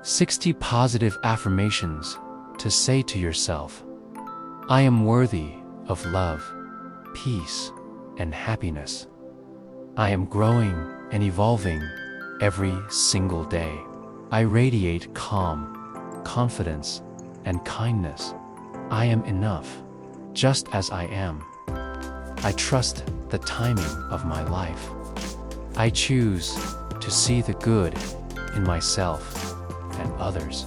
60 positive affirmations to say to yourself. I am worthy of love, peace, and happiness. I am growing and evolving every single day. I radiate calm, confidence, and kindness. I am enough, just as I am. I trust the timing of my life. I choose to see the good in myself and others.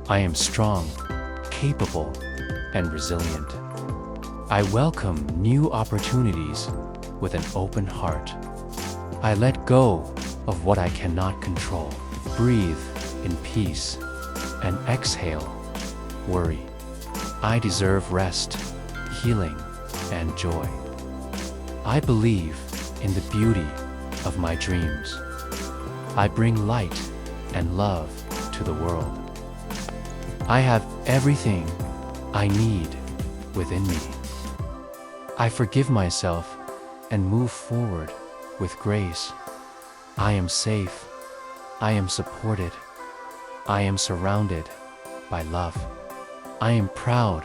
I am strong, capable, and resilient. I welcome new opportunities with an open heart. I let go of what I cannot control. Breathe in peace and exhale worry. I deserve rest, healing, and joy. I believe in the beauty of my dreams. I bring light and love to the world. I have everything I need within me. I forgive myself and move forward with grace. I am safe. I am supported. I am surrounded by love. I am proud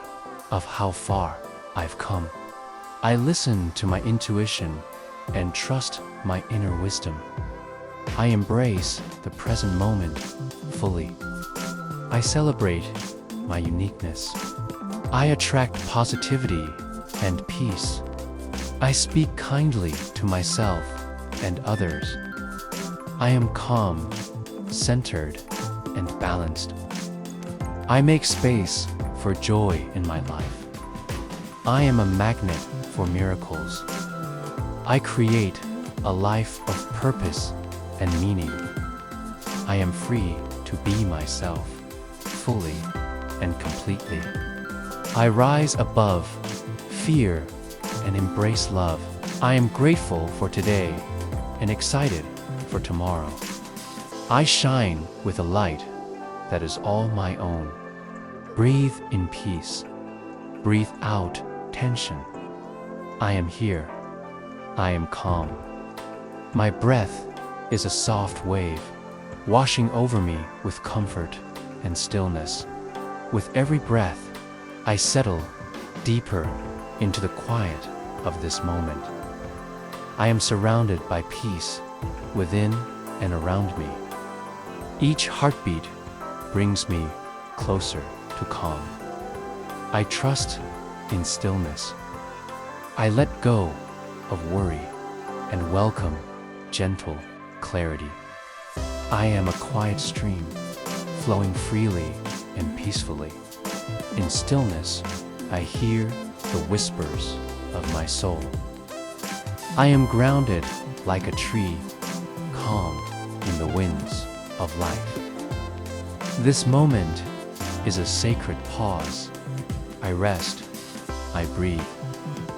of how far I've come. I listen to my intuition and trust my inner wisdom. I embrace the present moment fully. I celebrate my uniqueness. I attract positivity and peace. I speak kindly to myself and others. I am calm, centered, and balanced. I make space for joy in my life. I am a magnet for miracles. I create a life of purpose and meaning. I am free to be myself, fully and completely. I rise above fear and embrace love. I am grateful for today and excited for tomorrow. I shine with a light that is all my own. Breathe in peace. Breathe out tension. I am here. I am calm. My breath is a soft wave, washing over me with comfort and stillness. With every breath, I settle deeper into the quiet of this moment. I am surrounded by peace within and around me. Each heartbeat brings me closer to calm. I trust in stillness. I let go of worry and welcome gentle clarity. I am a quiet stream, flowing freely and peacefully. In stillness, I hear the whispers of my soul. I am grounded like a tree, calm in the winds of life. This moment is a sacred pause. I rest, I breathe,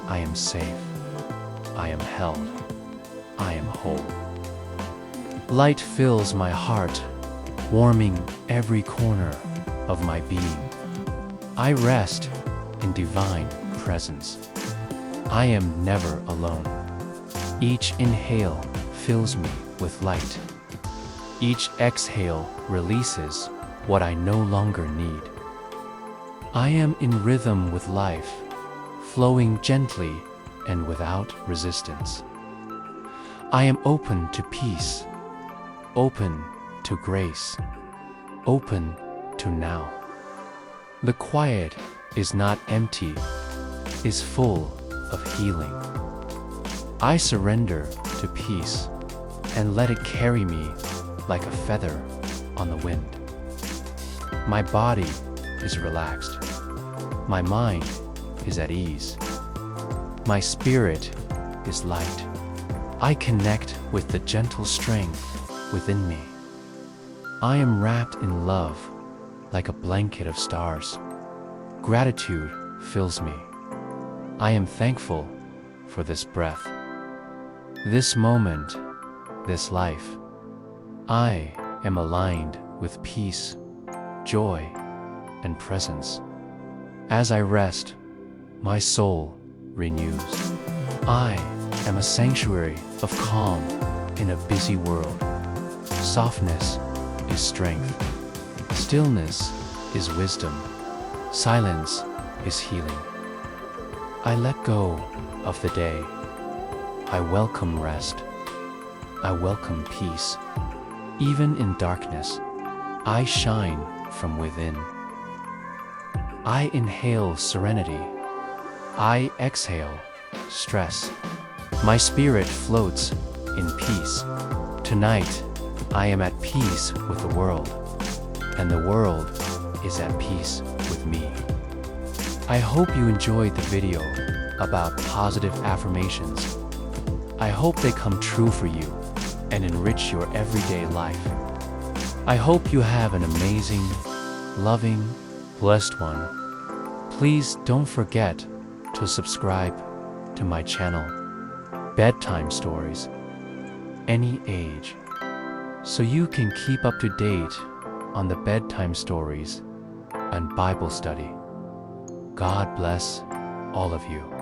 I am safe, I am held, I am whole. Light fills my heart, warming every corner of my being. I rest in divine presence. I am never alone. Each inhale fills me with light. Each exhale releases what I no longer need. I am in rhythm with life, flowing gently and without resistance. I am open to peace, open to grace, open to now. The quiet is not empty, is full of healing. I surrender to peace and let it carry me like a feather on the wind. My body is relaxed. My mind is at ease. My spirit is light. I connect with the gentle strength within me. I am wrapped in love like a blanket of stars. Gratitude fills me. I am thankful for this breath, this moment, this life. I am aligned with peace, joy, and presence. As I rest, my soul renews. I am a sanctuary of calm in a busy world. Softness is strength. Stillness is wisdom. Silence is healing. I let go of the day. I welcome rest. I welcome peace. Even in darkness, I shine from within. I inhale serenity. I exhale stress. My spirit floats in peace. Tonight, I am at peace with the world, and the world is at peace with me. I hope you enjoyed the video about positive affirmations. I hope they come true for you and enrich your everyday life. I hope you have an amazing, loving, blessed one. Please don't forget to subscribe to my channel, Bedtime Stories, Any Age, so you can keep up to date on the bedtime stories and Bible study. God bless all of you.